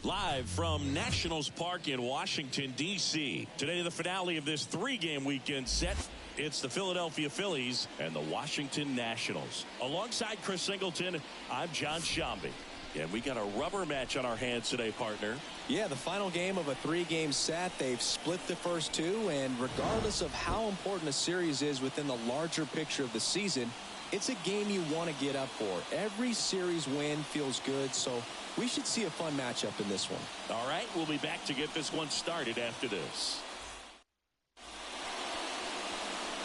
Live from Nationals Park in Washington, D.C. Today, the finale of this three-game weekend set. It's the Philadelphia Phillies and the Washington Nationals. Alongside Chris Singleton, I'm John Shambi. And we got a rubber match on our hands today, partner. Yeah, the final game of a three-game set. They've split the first two, and regardless of how important a series is within the larger picture of the season, it's a game you want to get up for. Every series win feels good, so we should see a fun matchup in this one. All right, we'll be back to get this one started after this.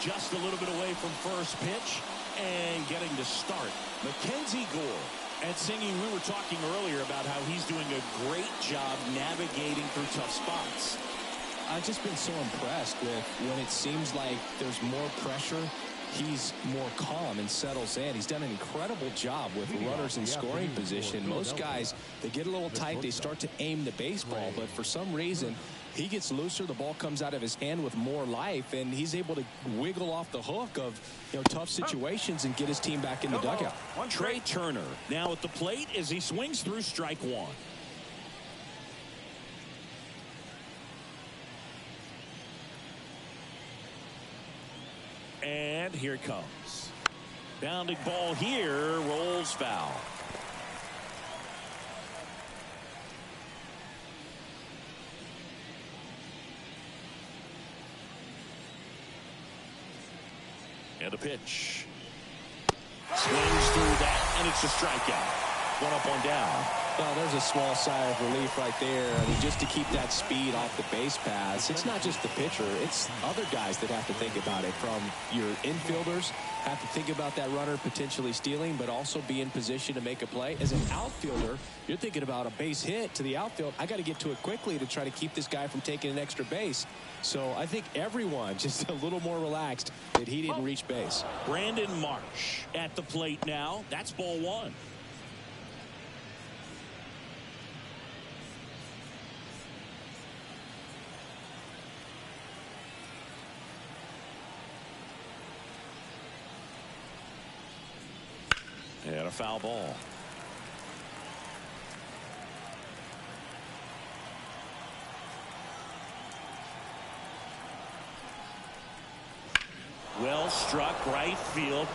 Just a little bit away from first pitch and getting to start. Mackenzie Gore. And Singy, we were talking earlier about how he's doing a great job navigating through tough spots. I've just been so impressed with when it seems like there's more pressure, he's more calm and settles in. He's done an incredible job with runners in scoring position. Most guys, they get a little tight, they start to aim the baseball, but for some reason, he gets looser, the ball comes out of his hand with more life, and he's able to wiggle off the hook of tough situations and get his team back in the dugout. Trey Turner now at the plate as he swings through strike one. And here it comes. Bounding ball here, rolls foul. And a pitch. Swings through that, and it's a strikeout. One up, one down. Well, there's a small sigh of relief right there. I mean, just to keep that speed off the base paths. It's not just the pitcher. It's other guys that have to think about it. From your infielders, have to think about that runner potentially stealing, but also be in position to make a play. As an outfielder, you're thinking about a base hit to the outfield. I got to get to it quickly to try to keep this guy from taking an extra base. So I think everyone just a little more relaxed that he didn't reach base. Brandon Marsh at the plate now. That's ball one. And a foul ball. Well struck right field.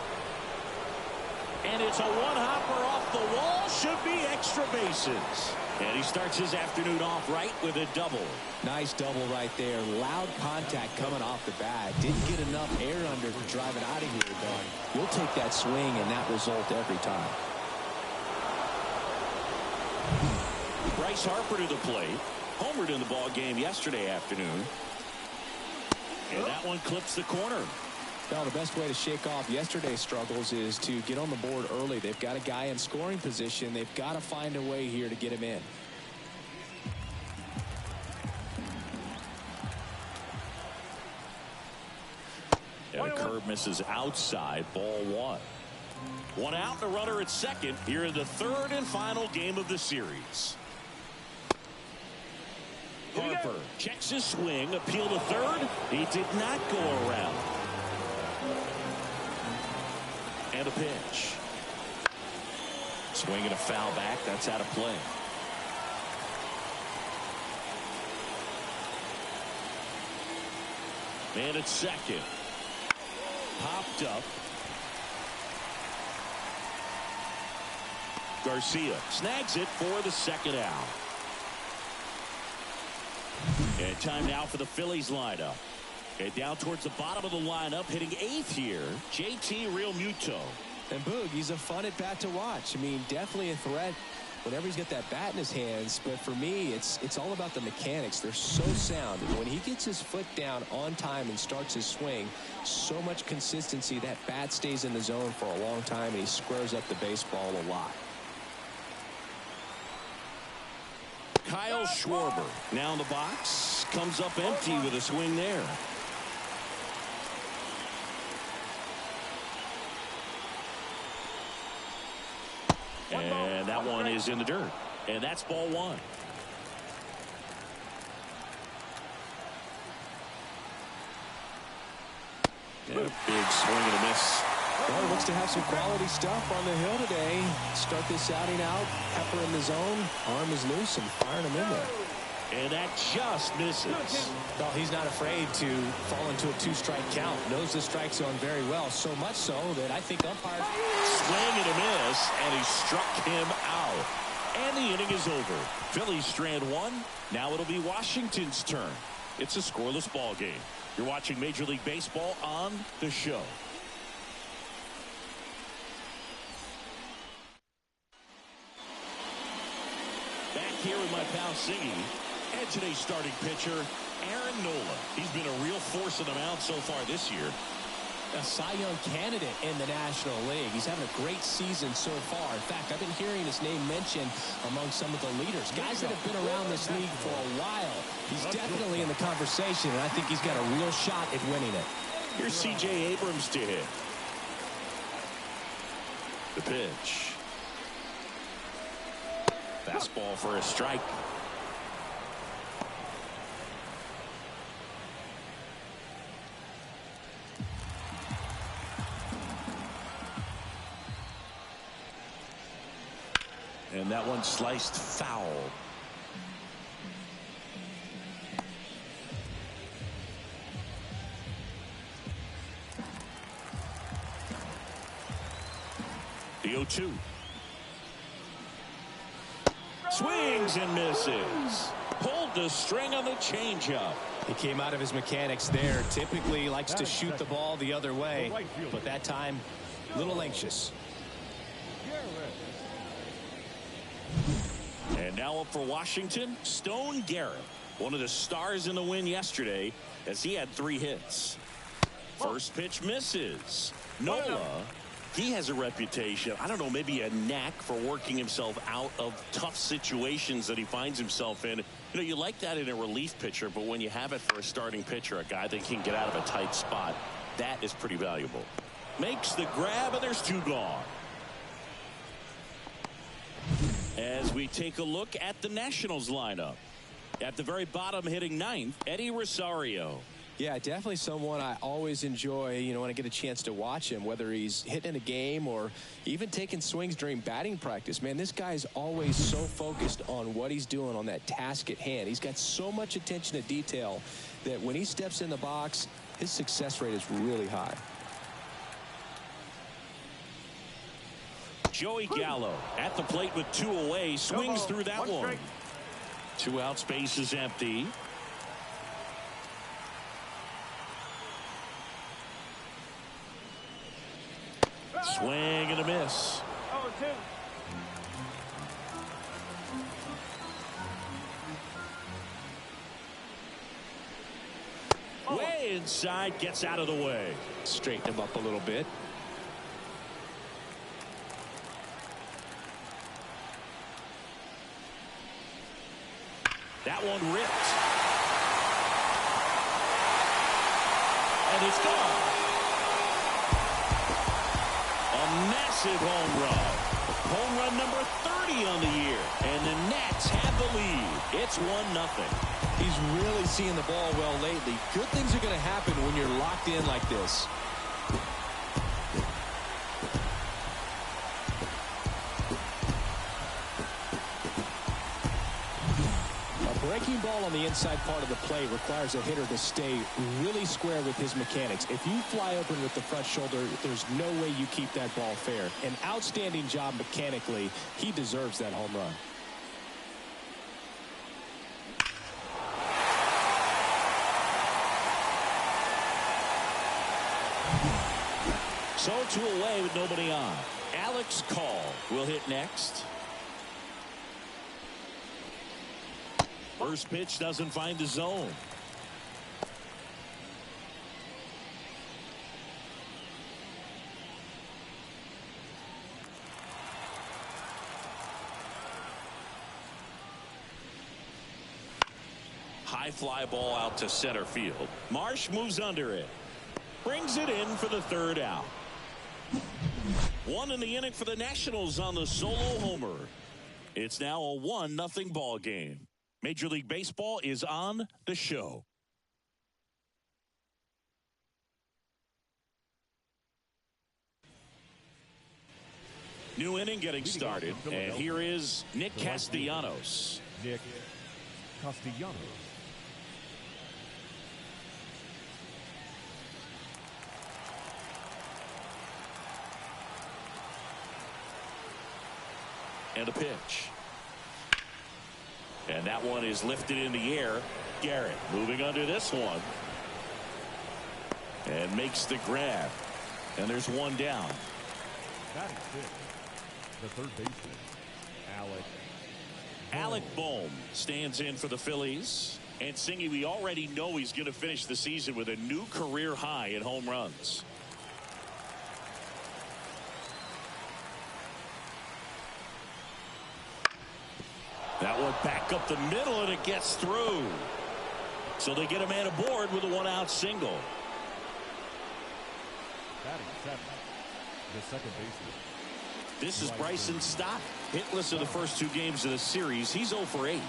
And it's a one-hopper off the wall. Should be extra bases. And he starts his afternoon off right with a double. Nice double right there. Loud contact coming off the bat. Didn't get enough air under to drive it out of here, but you'll take that swing and that result every time. Bryce Harper to the plate. Homered in the ball game yesterday afternoon. And that one clips the corner. Well, the best way to shake off yesterday's struggles is to get on the board early. They've got a guy in scoring position. They've got to find a way here to get him in. And a curve misses outside, ball one. One out, the runner at second here in the third and final game of the series. Harper checks his swing, appeal to third. He did not go around. And a pitch. Swinging a foul back. That's out of play. Man at second. Popped up. Garcia snags it for the second out. And time now for the Phillies lineup. And down towards the bottom of the lineup, hitting eighth here, JT Realmuto. And Boog, he's a fun at bat to watch. I mean, definitely a threat whenever he's got that bat in his hands. But for me, it's all about the mechanics. They're so sound. And when he gets his foot down on time and starts his swing, so much consistency, that bat stays in the zone for a long time, and he squares up the baseball a lot. Kyle Schwarber now in the box. Comes up empty with a swing there. And that one is in the dirt. And that's ball one. And a big swing and a miss. Well, he looks to have some quality stuff on the hill today. Start this outing out. Pepper in the zone. Arm is loose and firing him in there. And that just misses. Well, he's not afraid to fall into a two-strike count. Knows the strike zone very well. So much so that I think umpires... Swing and a miss, and he struck him out. And the inning is over. Phillies strand one. Now it'll be Washington's turn. It's a scoreless ball game. You're watching Major League Baseball on the show. Back here with my pal Siggy. And today's starting pitcher, Aaron Nola. He's been a real force in the mound so far this year. A Cy Young candidate in the National League. He's having a great season so far. In fact, I've been hearing his name mentioned among some of the leaders. Guys that have been around this league for a while. He's definitely in the conversation, and I think he's got a real shot at winning it. Here's C.J. Abrams to hit. The pitch. Fastball for a strike. And that one sliced foul. The 0-2. Swings and misses. Pulled the string on the changeup. He came out of his mechanics there. Typically likes to shoot the ball the other way, but that time a little anxious. And now up for Washington, Stone Garrett, one of the stars in the win yesterday, as he had 3 hits. First pitch misses. Nola, he has a reputation, I don't know, maybe a knack for working himself out of tough situations that he finds himself in. You know, you like that in a relief pitcher, but when you have it for a starting pitcher, a guy that can get out of a tight spot, that is pretty valuable. Makes the grab, and there's 2 gone. As we take a look at the Nationals lineup. At the very bottom, hitting 9th, Eddie Rosario. Yeah, definitely someone I always enjoy, you know, when I get a chance to watch him, whether he's hitting in a game or even taking swings during batting practice. Man, this guy is always so focused on what he's doing on that task at hand. He's got so much attention to detail that when he steps in the box, his success rate is really high. Joey Gallo at the plate with 2 away, swings through that one. 2 out, space is empty. Swing and a miss. 0-2. Way inside, gets out of the way. Straighten him up a little bit. That one ripped. And it's gone. A massive home run. Home run number 30 on the year. And the Nats have the lead. It's 1-0. He's really seeing the ball well lately. Good things are going to happen when you're locked in like this. Breaking ball on the inside part of the plate requires a hitter to stay really square with his mechanics. If you fly open with the front shoulder, there's no way you keep that ball fair. An outstanding job mechanically. He deserves that home run. So 2 away with nobody on. Alex Call will hit next. First pitch doesn't find the zone. High fly ball out to center field. Marsh moves under it. Brings it in for the 3rd out. 1 in the inning for the Nationals on the solo homer. It's now a 1-0 ball game. Major League Baseball is on the show. New inning getting started, and here is Nick Castellanos. Nick Castellanos. And a pitch. And that one is lifted in the air. Garrett moving under this one. And makes the grab. And there's one down. Batting fifth, the third baseman, Alec Bohm stands in for the Phillies. And Singy, we already know he's going to finish the season with a new career high in home runs. That one back up the middle, and it gets through. So they get a man aboard with a one-out single. Batting seventh, the second baseman. This is Bryson Stott. Hitless in the first two games of the series. He's 0 for 8.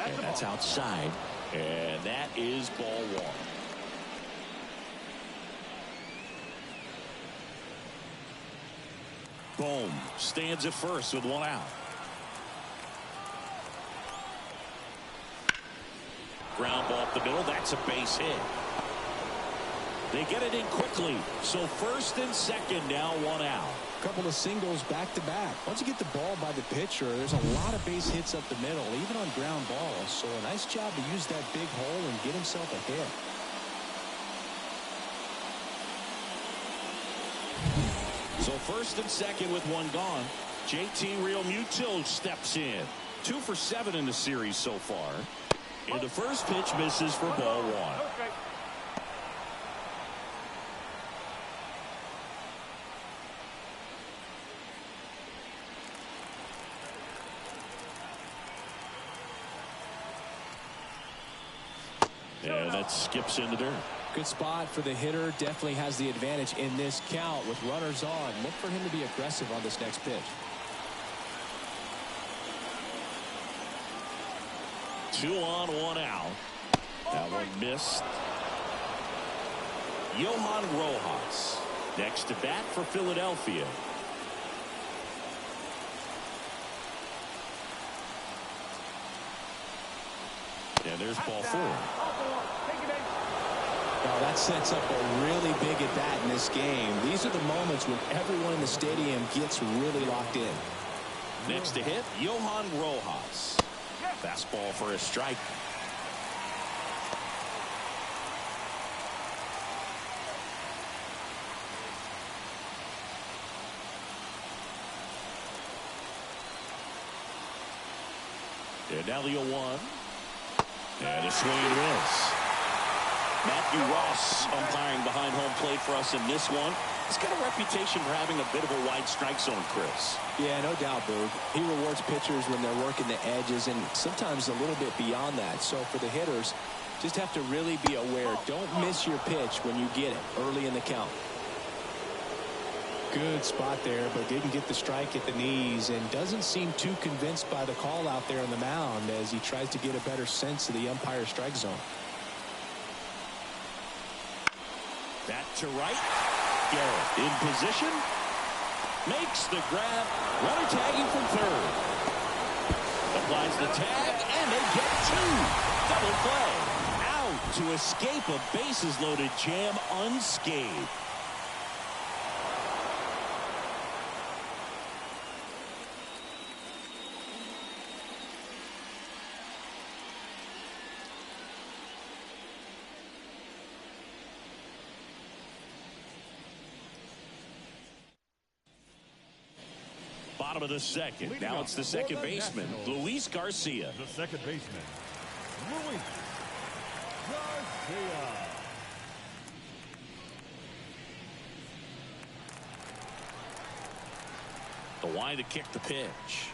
And that's outside. And that is ball one. Bohm stands at first with one out. Ground ball up the middle. That's a base hit. They get it in quickly. So first and second now, one out. A couple of singles back to back. Once you get the ball by the pitcher, there's a lot of base hits up the middle, even on ground balls. So a nice job to use that big hole and get himself a hit. So first and second with one gone. JT Realmuto steps in. 2 for 7 in the series so far. And the first pitch misses for ball one. And that skips into dirt. Good spot for the hitter. Definitely has the advantage in this count with runners on. Look for him to be aggressive on this next pitch. 2 on, 1 out. That one missed. Johan Rojas next to bat for Philadelphia. And there's ball 4. Now that sets up a really big at bat in this game. These are the moments when everyone in the stadium gets really locked in. Next to hit, Johan Rojas. Fastball for a strike. And now the 0-1. And a swing and a miss. Matthew Ross umpiring behind home plate for us in this one. He's got a reputation for having a bit of a wide strike zone, Chris. Yeah, no doubt, Boog. He rewards pitchers when they're working the edges and sometimes a little bit beyond that. So for the hitters, just have to really be aware. Don't miss your pitch when you get it early in the count. Good spot there, but didn't get the strike at the knees and doesn't seem too convinced by the call out there on the mound as he tries to get a better sense of the umpire strike zone. Bat to right. Garrett in position. Makes the grab. Runner tagging from third. Applies the tag, and they get 2. Double play. Out to escape a bases-loaded jam unscathed. Bottom of the second. Now it's the second baseman, Luis Garcia. The second baseman, Luis Garcia. The wide to kick the pitch.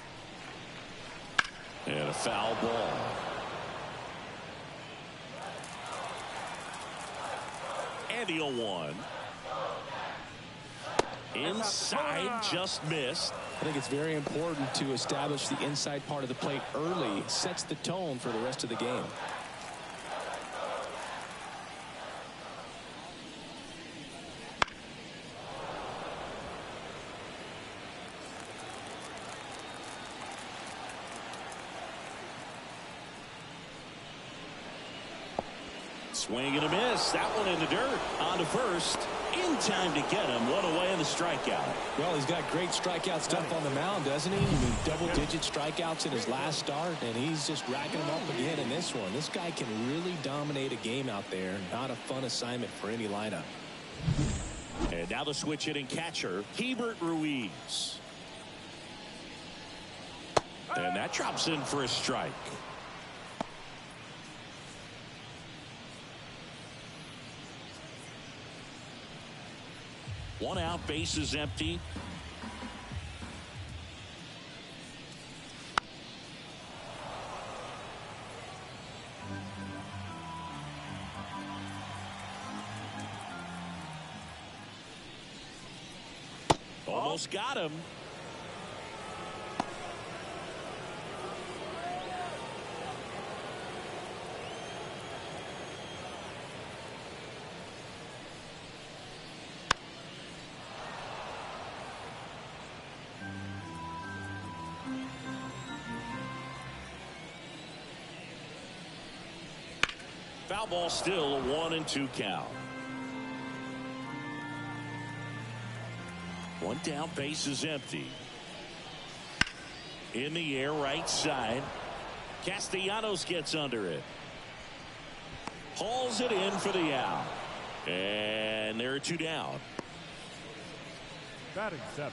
And a foul ball. And the 0-1. Inside, just missed. I think it's very important to establish the inside part of the plate early. It sets the tone for the rest of the game. Swing and a miss. That one in the dirt. On to first. In time to get him. One away in the strikeout. Well, he's got great strikeout stuff on the mound, doesn't he? I mean, double-digit strikeouts in his last start, and he's just racking them up again in this one. This guy can really dominate a game out there. Not a fun assignment for any lineup. And now the switch hitting catcher, Hebert Ruiz. And that drops in for a strike. One out, base is empty. Almost got him. Foul ball, still a 1-2 count. One down, base is empty. In the air, right side. Castellanos gets under it. Hauls it in for the out. And there are two down. Batting 7th,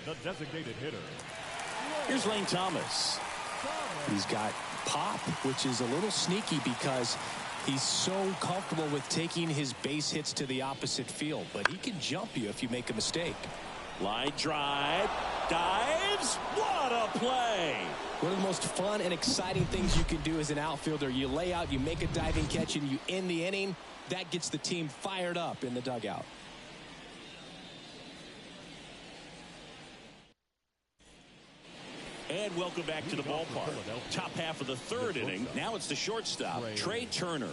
the designated hitter. Here's Lane Thomas. He's got pop, which is a little sneaky because he's so comfortable with taking his base hits to the opposite field, but he can jump you if you make a mistake. Line drive, dives, what a play! One of the most fun and exciting things you can do as an outfielder, you lay out, you make a diving catch, and you end the inning. That gets the team fired up in the dugout. And welcome back to the ballpark. Top half of the third inning. Now it's the shortstop, Trey Turner.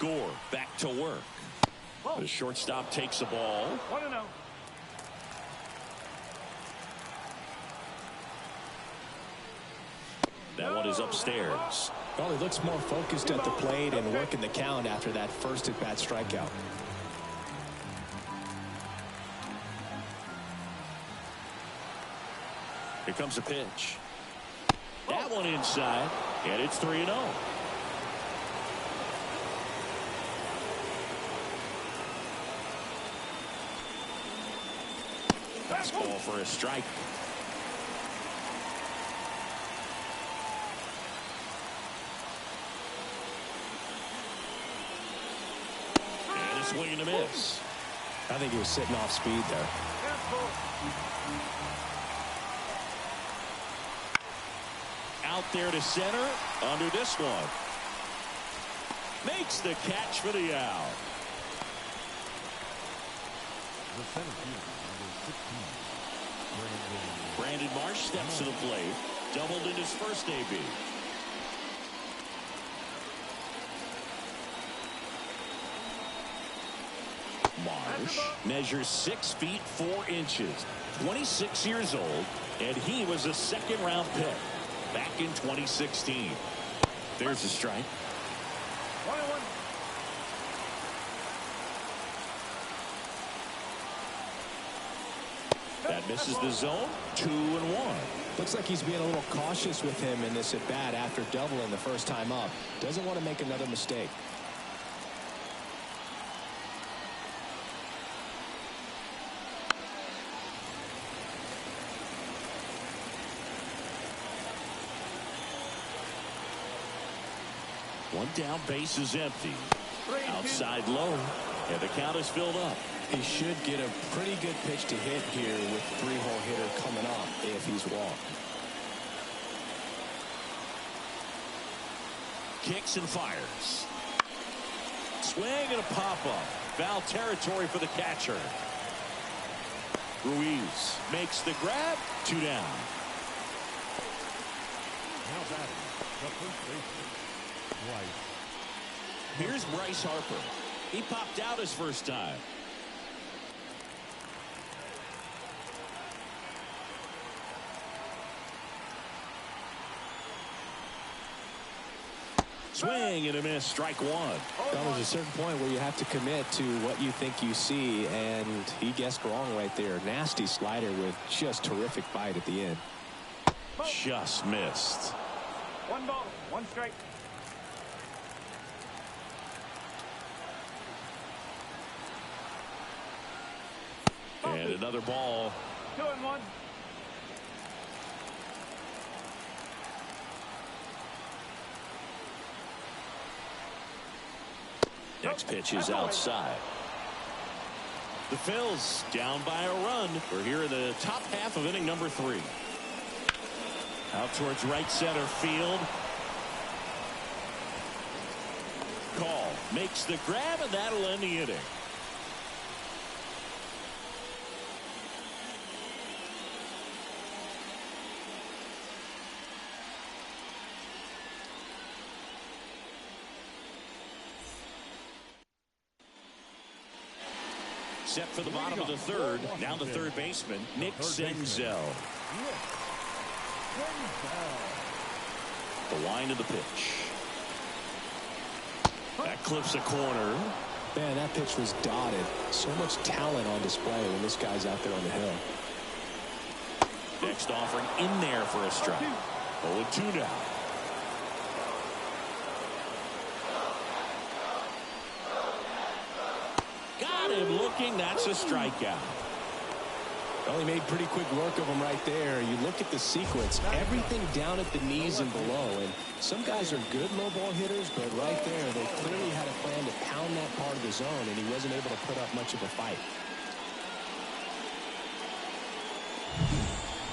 Gore back to work. The shortstop takes the ball. 1-0. That one is upstairs. Well, he looks more focused at the plate and working the count after that first at-bat strikeout. Here comes a pitch. That one inside, and it's 3-0. Fastball for a strike. And a swing and a miss. I think he was sitting off speed there. Out there to center, under this one. Makes the catch for the out. The center fielder, number 16. Brandon Marsh steps to the plate. Doubled in his first AB. Marsh measures 6 feet 4 inches. 26 years old, and he was a second-round pick back in 2016. There's a strike. 1-1. That misses the zone. 2-1. Looks like he's being a little cautious with him in this at-bat after doubling the first time up. Doesn't want to make another mistake. One down, base is empty. Outside low, and the count is filled up. He should get a pretty good pitch to hit here with 3-hole hitter coming up if he's walked. Kicks and fires. Swing and a pop-up. Foul territory for the catcher. Ruiz makes the grab. 2 down. Now batting, the first baseman, Bryce. Here's Bryce Harper. He popped out his first time. Swing and a miss. Strike one. There's a certain point where you have to commit to what you think you see, and he guessed wrong right there. Nasty slider with just terrific bite at the end. Just missed. 1 ball, 1 strike. And another ball. 2-1. Next pitch is outside. The Phillies down by a run. We're here in the top half of inning number 3. Out towards right center field. Call makes the grab, and that'll end the inning. Set for the bottom of the 3rd. Now the third baseman, Nick Senzel. The line of the pitch. That clips a corner. Man, that pitch was dotted. So much talent on display when this guy's out there on the hill. Next offering in there for a strike. 0-2 now. Got him looking. That's a strikeout. Well, he made pretty quick work of him right there. You look at the sequence, everything down at the knees and below. And some guys are good low ball hitters, but right there, they clearly had a plan to pound that part of the zone, and he wasn't able to put up much of a fight.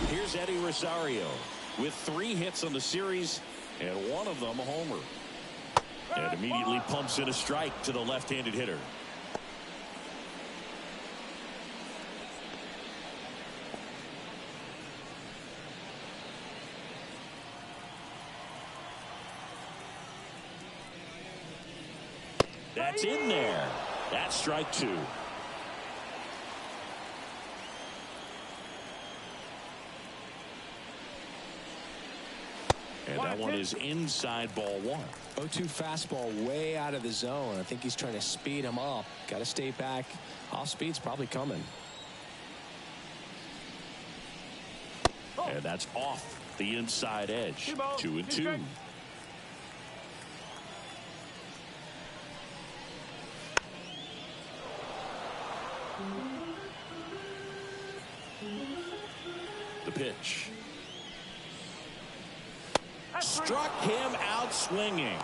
Here's Eddie Rosario with 3 hits on the series, and one of them a homer. And immediately pumps in a strike to the left-handed hitter. That's in there. That's strike 2. And that one is inside ball 1. 0-2 fastball way out of the zone. I think he's trying to speed him up. Got to stay back. Off speed's probably coming. And that's off the inside edge. 2-2. The pitch. Struck him out swinging.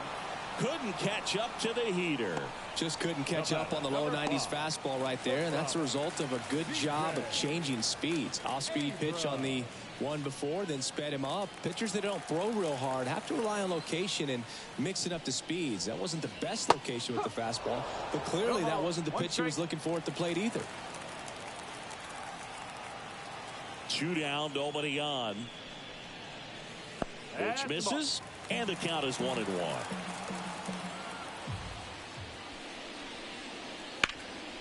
Couldn't catch up to the heater. Just couldn't catch up on the low 90s fastball right there, and that's a result of a good job of changing speeds. Off-speed pitch on the one before, then sped him up. Pitchers that don't throw real hard have to rely on location and mix it up to speeds. That wasn't the best location with the fastball, but clearly that wasn't the pitch he was looking for at the plate either. 2 down, nobody on. Pitch misses, and the count is 1-1.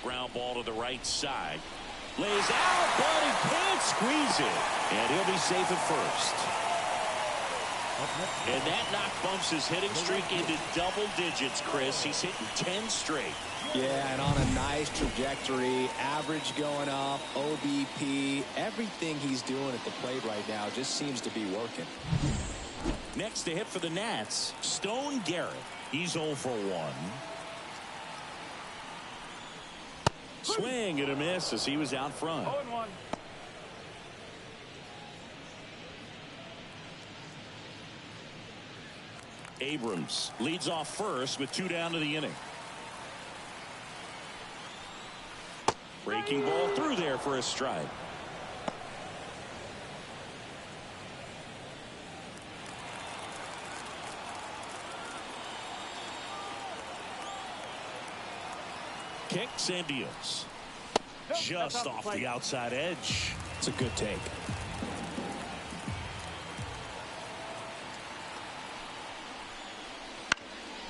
Ground ball to the right side. Lays out, but he can't squeeze it. And he'll be safe at first. And that knock bumps his hitting streak into double digits, Chris. He's hitting 10 straight. Yeah, and on a nice trajectory. Average going up, OBP. Everything he's doing at the plate right now just seems to be working. Next to hit for the Nats, Stone Garrett. He's 0 for 1. Swing and a miss as he was out front. 0-1. Abrams leads off first with 2 down to the inning. Breaking ball through there for a strike. Kicks and deals. Just off the outside edge. It's a good take.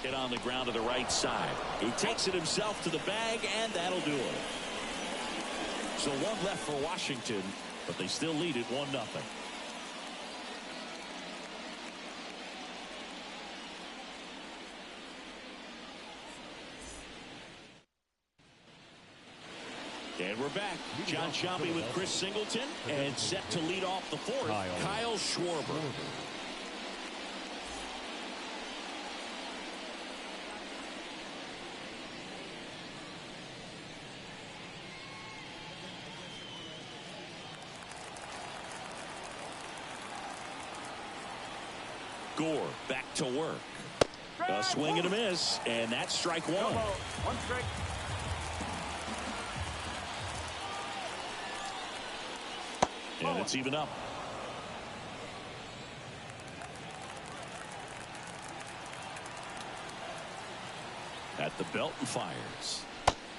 Hit on the ground to the right side. He takes it himself to the bag, and that'll do it. So 1 left for Washington, but they still lead it 1-0. And we're back. John Sciambi with Chris Singleton, and set to lead off the fourth, Kyle Schwarber. Gore back to work. A swing and a miss, and that's strike one. One strike. And it's even up. At the belt and fires.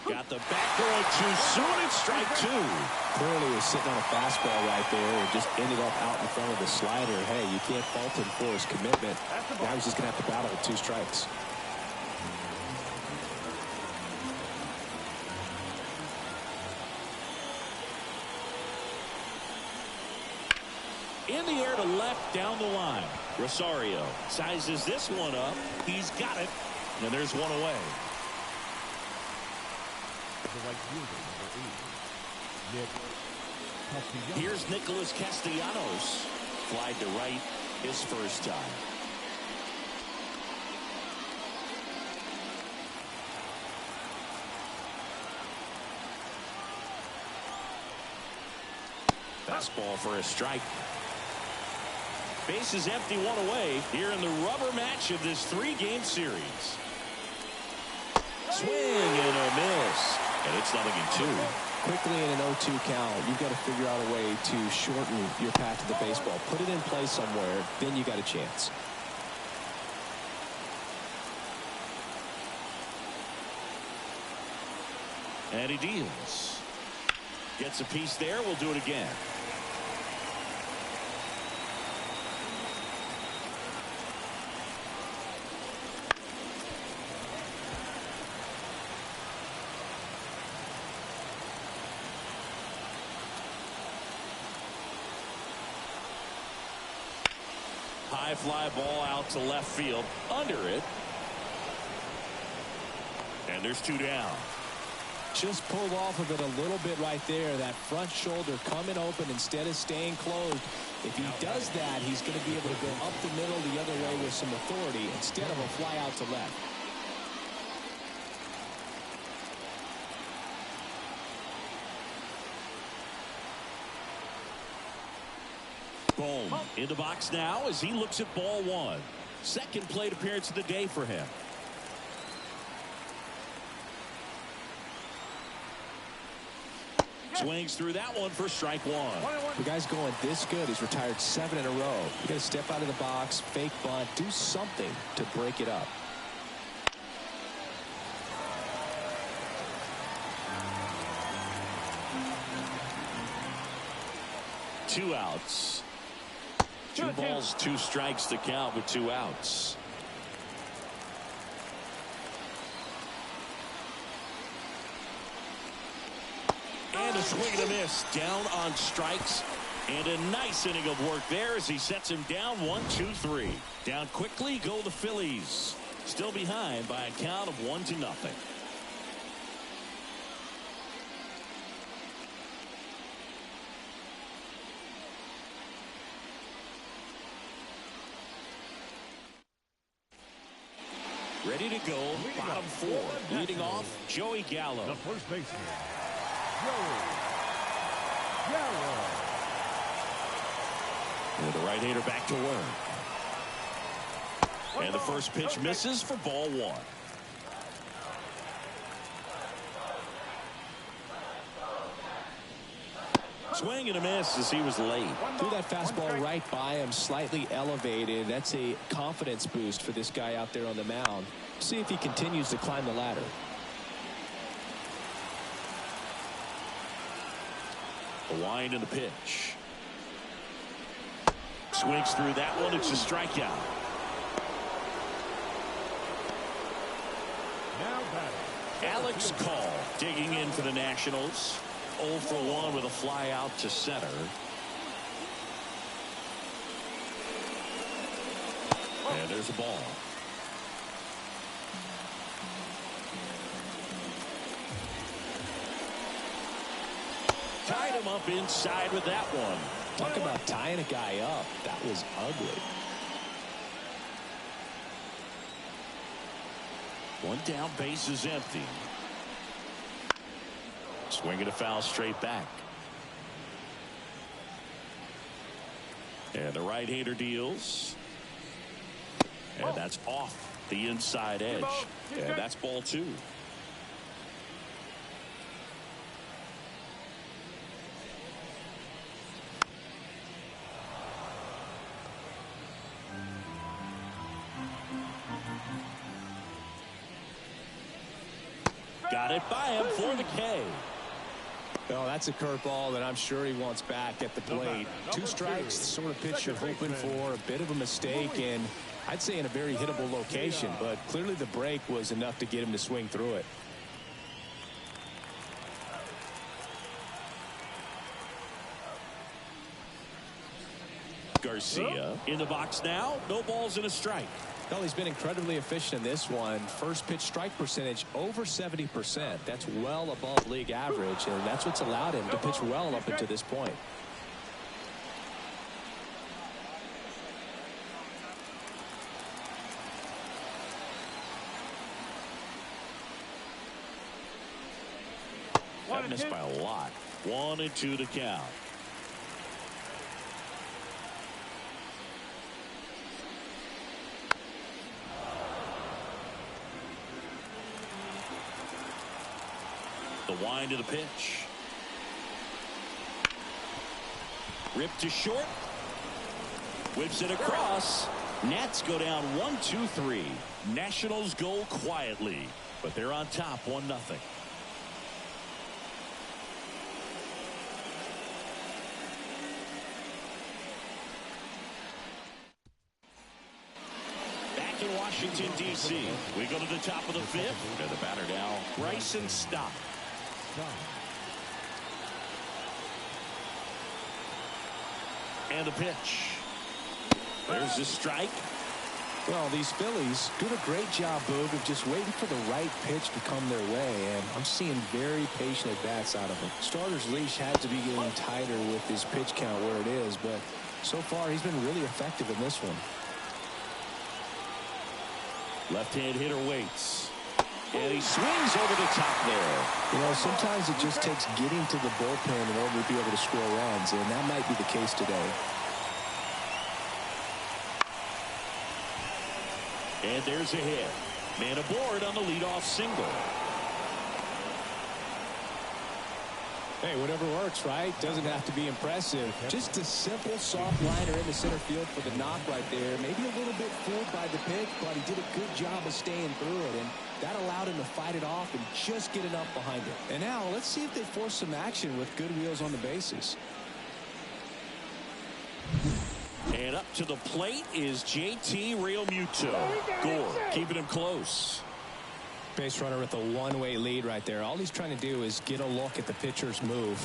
Got the back going too soon. It's strike two. Clearly was sitting on a fastball right there and just ended up out in front of the slider. Hey, you can't fault him for his commitment. Now he's just going to have to battle with 2 strikes. In the air to left down the line. Rosario sizes this one up. He's got it. And there's one away. The right fielder, number 8, Nick Castellanos. Here's Nicholas Castellanos. Flied to right his first time. Fastball for a strike. Base is empty, one away here in the rubber match of this 3-game series. Swing and a miss. And it's 0-2. Quickly in an 0-2 count, you've got to figure out a way to shorten your path to the baseball. Put it in play somewhere, then you got a chance. And he deals. Gets a piece there. We'll do it again. High fly ball out to left field. Under it. And there's 2 down. Just pulled off of it a little bit right there. That front shoulder coming open instead of staying closed. If he does that, he's going to be able to go up the middle the other way with some authority instead of a fly out to left. Boom. In the box now as he looks at ball 1. Second plate appearance of the day for him. Swings through that one for strike 1. The guy's going this good. He's retired 7 in a row. You got to step out of the box, fake bunt, do something to break it up. Two outs. 2 balls, 2 strikes to count with 2 outs. And a swing and a miss. Down on strikes. And a nice inning of work there as he sets him down 1-2-3. Down quickly go the Phillies. Still behind by a count of 1-0. Ready to go, bottom 4. Leading off, Joey Gallo. The first baseman, Joey Gallo. And the right-hander back to work. And the first pitch misses for ball 1. Swing and a miss as he was late. Threw that fastball right by him, slightly elevated. That's a confidence boost for this guy out there on the mound. See if he continues to climb the ladder. A wind and a pitch. Swings through that one. It's a strikeout. Now batting, Alex Call digging in for the Nationals. 0 for 1 with a fly out to center. And there's a ball. him up inside with that one. Talk about tying a guy up. That was ugly. One down, base is empty. Swinging a foul straight back. And the right-hander deals. And that's off the inside edge. And that's ball 2. Got it by him for the K. Oh, that's a curveball that I'm sure he wants back at the plate. 2 strikes, the sort of pitch you're hoping for. A bit of a mistake, and I'd say in a very hittable location, but clearly the break was enough to get him to swing through it. Garcia in the box now. No balls and a strike. Well, he's been incredibly efficient in this one. First pitch strike percentage over 70%. That's well above league average, and that's what's allowed him to pitch well up until this point. That missed by a lot. 1-2 to count. The wind of the pitch. Ripped to short. Whips it across. Nats go down 1-2-3. Nationals go quietly, but they're on top 1-0. Back in Washington, D.C. We go to the top of the 5th. And the batter now, Bryson Stott. And the pitch. There's the strike. Well, these Phillies doing a great job, Boog, of just waiting for the right pitch to come their way, and I'm seeing very patient at-bats out of him. Starter's leash had to be getting tighter with his pitch count where it is, but so far he's been really effective in this one. Left-hand hitter waits. And he swings over the top there. You know, sometimes it just takes getting to the bullpen in order to be able to score runs, and that might be the case today. And there's a hit. Man aboard on the leadoff single. Hey, whatever works, right? Doesn't have to be impressive. Just a simple soft liner in the center field for the knock right there. Maybe a little bit fooled by the pitch, but he did a good job of staying through it, and that allowed him to fight it off and just get enough behind it. And now let's see if they force some action with good wheels on the bases. And up to the plate is JT Realmuto. Gore keeping him close. Base runner with a one-way lead right there. All he's trying to do is get a look at the pitcher's move.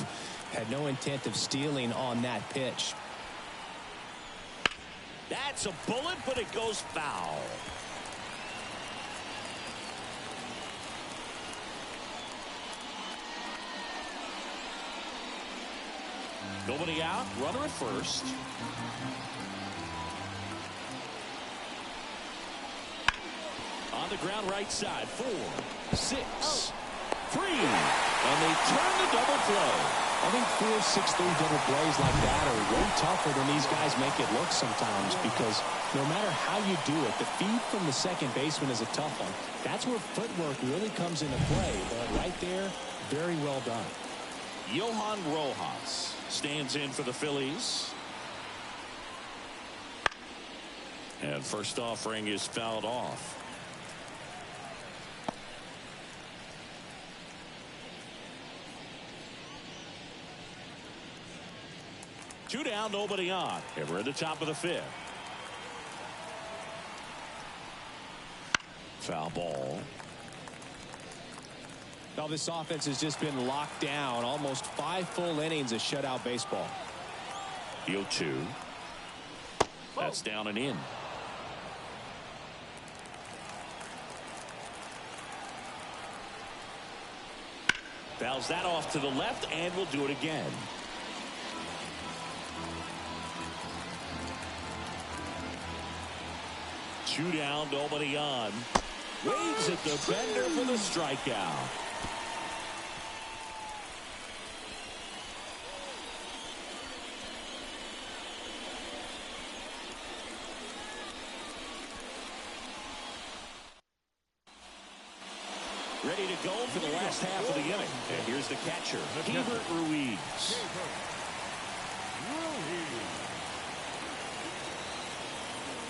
Had no intent of stealing on that pitch. That's a bullet, but it goes foul. Nobody out. Runner at first. On the ground right side. 4, 6, 3. And they turn the double play. I think 4, 6, 3 double plays like that are way tougher than these guys make it look sometimes, because no matter how you do it, the feed from the second baseman is a tough one. That's where footwork really comes into play. But right there, very well done. Johan Rojas stands in for the Phillies. And first offering is fouled off. Two down, nobody on. And we're at the top of the 5th. Foul ball. Now this offense has just been locked down. Almost 5 full innings of shutout baseball. 0-2. That's down and in. Fouls that off to the left, and we'll do it again. 2 down, nobody on. Waves at the bender for the strikeout. Ready to go for the last half of the inning. And here's the catcher, Hebert Ruiz.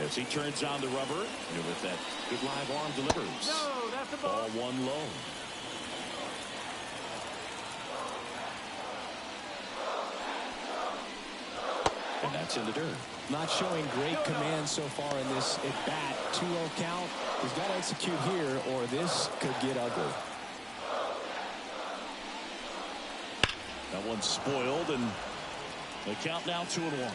As he turns on the rubber, and with that good live arm delivers. No, that's the Ball 1 low. And that's in the dirt. Not showing great command so far in this at-bat. 2-0 count. He's got to execute here, or this could get ugly. That one's spoiled, and the count now 2-1.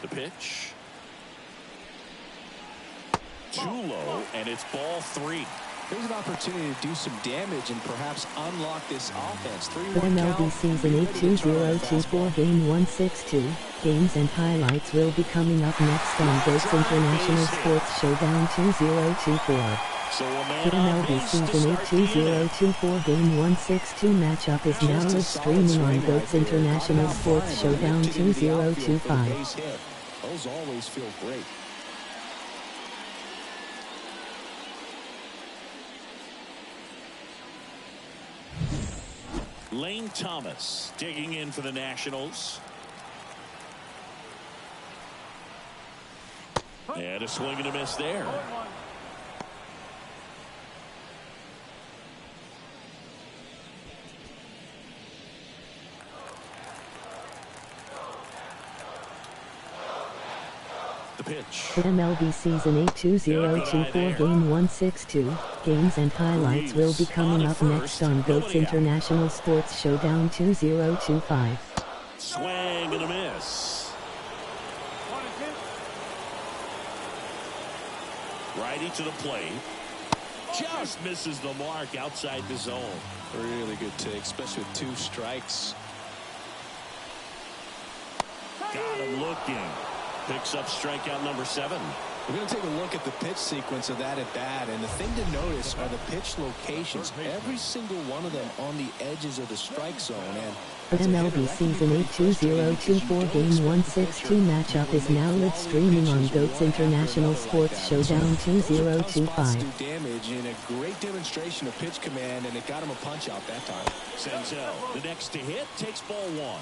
The pitch. Too low, and it's ball 3. There's an opportunity to do some damage and perhaps unlock this offense. 3-1 For MLB count. season 8-2024 game 162, games and highlights will be coming up next on GOATS International Sports Showdown 2024. So The MLB season 8-2024 game 162 matchup is now live streaming on GOATS International Sports Showdown 2025. Those always feel great. Lane Thomas digging in for the Nationals. And a swing and a miss there. The pitch. The MLB season 8-2024 game 162, games and highlights will be coming up next on GOATS International Sports Showdown 2025. Swing and a miss. 1-2. Righty to the plate. Just misses the mark outside the zone. Really good take, especially with 2 strikes. Got him looking. Picks up strikeout number 7. We're going to take a look at the pitch sequence of that at bat, and the thing to notice are the pitch locations. Every single one of them on the edges of the strike zone. And The MLB season 8-2024 game 162 matchup is now live streaming on GOATS International Sports Showdown 2025. Damage and a great demonstration of pitch command, and it got him a punch out that time. Senzel, the next to hit, takes ball 1.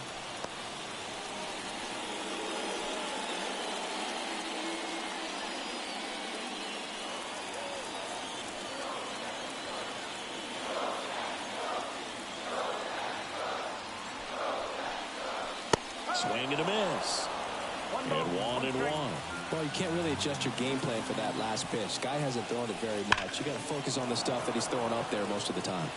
Swing and a miss. And 1-1. Well, you can't really adjust your game plan for that last pitch. Guy hasn't thrown it very much. You got to focus on the stuff that he's throwing up there most of the time.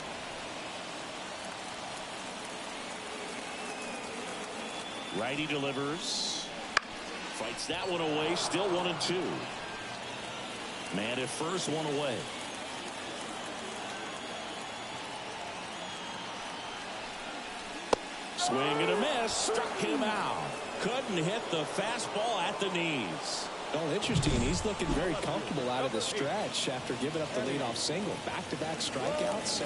Righty delivers. Fights that one away. Still 1-2. Man at first, 1 away. Swing and a miss. Struck him out. Couldn't hit the fastball at the knees. Oh, interesting. He's looking very comfortable out of the stretch after giving up the leadoff single. Back-to-back strikeouts, so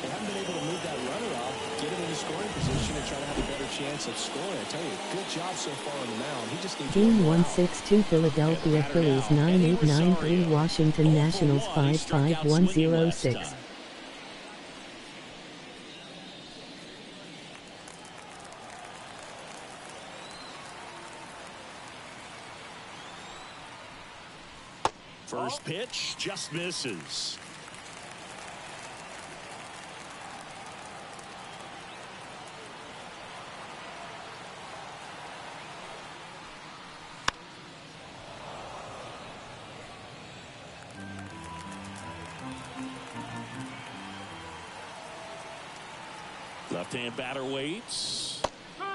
they haven't been able to move that runner up, get him in the scoring position, and try to have a better chance of scoring. I tell you, good job so far on the mound. He just needs Game 162 Philadelphia Phillies 9893 Washington Nationals 55106. First pitch just misses. Left-hand batter waits.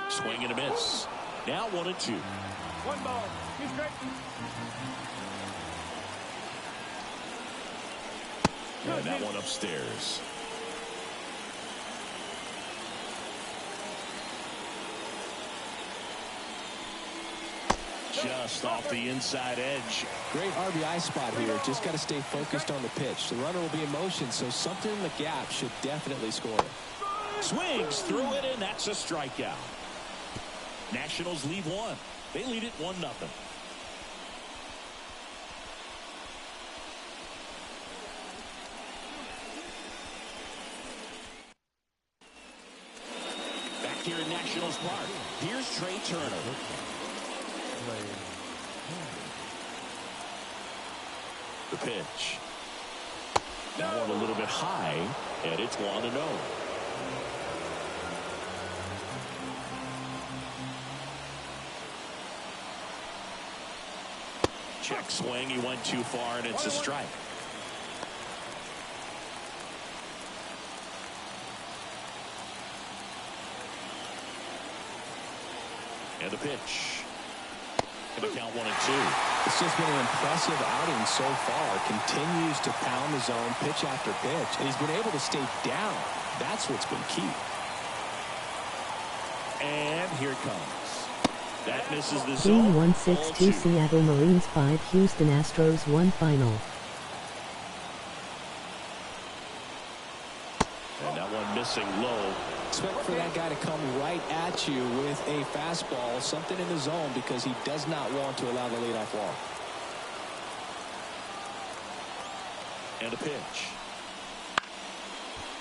Swing and a miss. Now 1-2. 1 ball. 2 strikes. And that one upstairs. just off the inside edge. Great RBI spot here. Just got to stay focused on the pitch. The runner will be in motion, so something in the gap should definitely score. Swings through it, and that's a strikeout. Nationals leave one. They lead it 1-0. Back here in Nationals Park, here's Trey Turner. The pitch. That one a little bit high, and it's 1-0. Check swing. He went too far, and it's a strike. And the pitch. Going to count 1-2. It's just been an impressive outing so far. Continues to pound the zone pitch after pitch, and he's been able to stay down. That's what's been key. And here it comes. That misses the Game zone. 162 Seattle Mariners 5 Houston Astros 1 final. And that one missing low. Expect for that guy to come right at you with a fastball, something in the zone, because he does not want to allow the leadoff walk. And a pitch.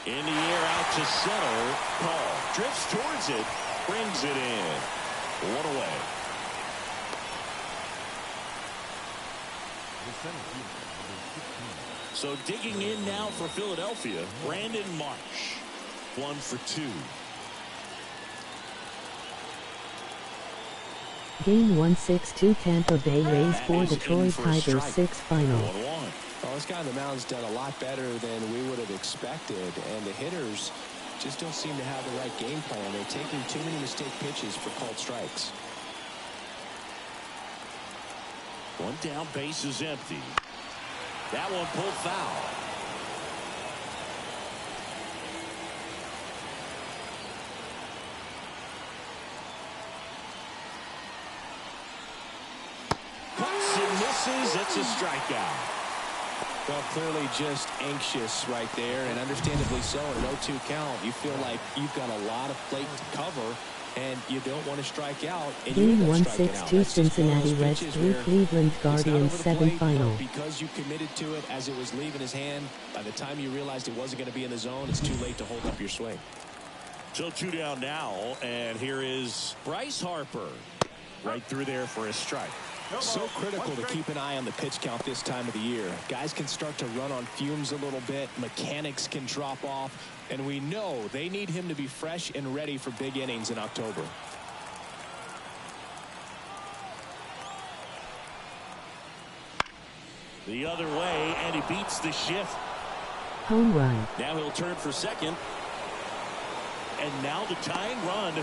In the air out to center. Paul drifts towards it. Brings it in. 1 away. So digging in now for Philadelphia, Brandon Marsh. 1 for 2. Game 162 Tampa Bay Rays 4 Detroit Tigers 6 final. 1-1. Well, this guy on the mound's done a lot better than we would have expected, and the hitters just don't seem to have the right game plan. They're taking too many mistake pitches for called strikes. 1 down, base is empty. That one pulled foul. Cuts and misses. It's a strikeout. Well, clearly just anxious right there, and understandably so. In an 0-2 count, you feel like you've got a lot of plate to cover, and you don't want to strike out. Game 162 Cincinnati Reds 3 Cleveland Guardians 7 final. Because you committed to it as it was leaving his hand, by the time you realized it wasn't going to be in the zone, it's too late to hold up your swing. So 2 down now, and here is Bryce Harper. Right through there for a strike. So critical to keep an eye on the pitch count this time of the year. Guys can start to run on fumes a little bit. Mechanics can drop off. And we know they need him to be fresh and ready for big innings in October. The other way, and he beats the shift. Home run. Now he'll turn for second. And now the tying run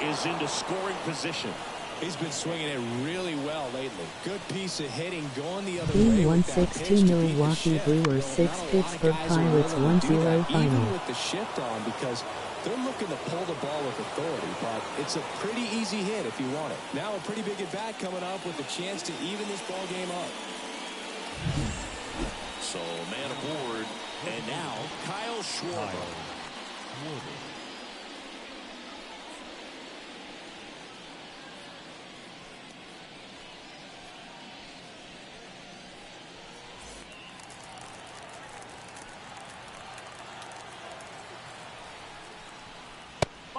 is into scoring position. He's been swinging it really well lately. Good piece of hitting going the other Game way. 162 Milwaukee Brewers 6 Pittsburgh Pirates 1-0 final. Even with the shift on, because they're looking to pull the ball with authority, but it's a pretty easy hit if you want it. Now a pretty big at bat coming up with a chance to even this ball game up. So man aboard, and now Kyle Schwarber.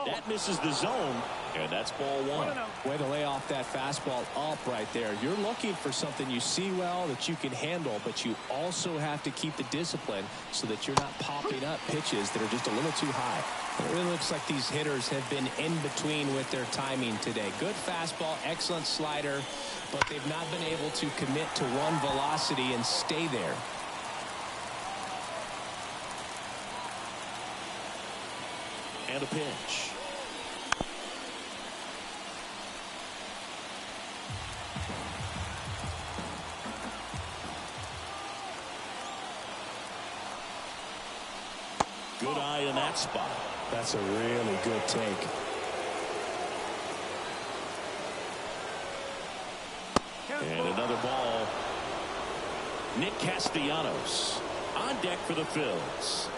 That misses the zone, and that's ball 1. Way to lay off that fastball up right there. You're looking for something you see well that you can handle, but you also have to keep the discipline so that you're not popping up pitches that are just a little too high. It really looks like these hitters have been in between with their timing today. Good fastball, excellent slider, but they've not been able to commit to one velocity and stay there. And a pitch. Good eye in that spot. That's a really good take. And another ball. Nick Castellanos on deck for the Phillies.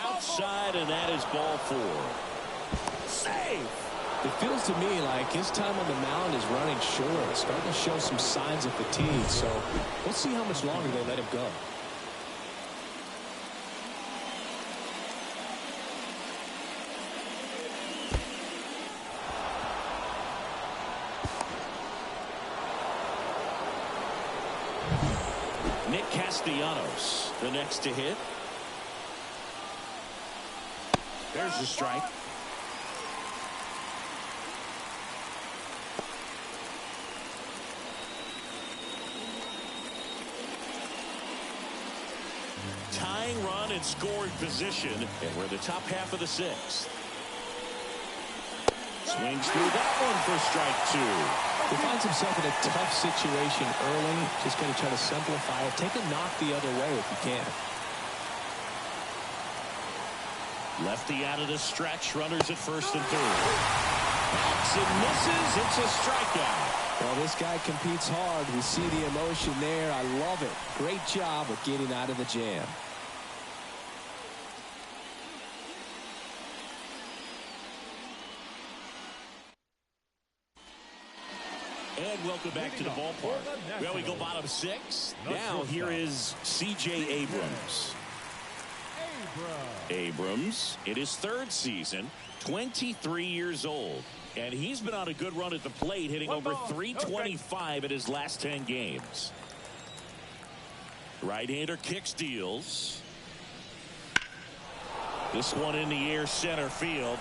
Outside, and that is ball 4. Save. It feels to me like his time on the mound is running short. Starting to show some signs of fatigue. So let's see how much longer they let him go. Nick Castellanos, the next to hit. There's the strike. Tying run in scoring position, and we're in the top half of the 6th. Swings through that one for strike 2. He finds himself in a tough situation early. Just going to try to simplify it. Take a knock the other way if you can. Lefty out of the stretch. Runners at first and third. Backs and misses. It's a strikeout. Well, this guy competes hard. We see the emotion there. I love it. Great job of getting out of the jam. And welcome back to the ballpark. Well, we go bottom 6. Now here is C.J. Abrams. Abrams in his 3rd season, 23 years old. And he's been on a good run at the plate, hitting over 325 in his last 10 games. Right-hander kicks, deals. This one in the air, center field.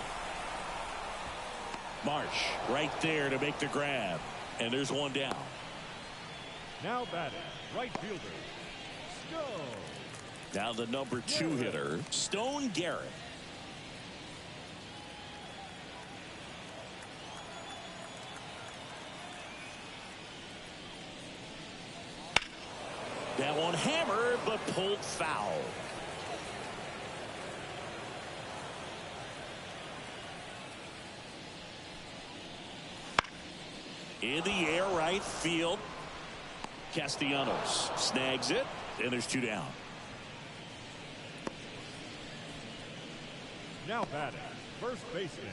Marsh right there to make the grab. And there's one down. Now batting, right fielder, Stone. Now the number 2 hitter, Stone Garrett. That one hammered, but pulled foul. In the air, right field. Castellanos snags it, and there's 2 down. Now batting, first baseman,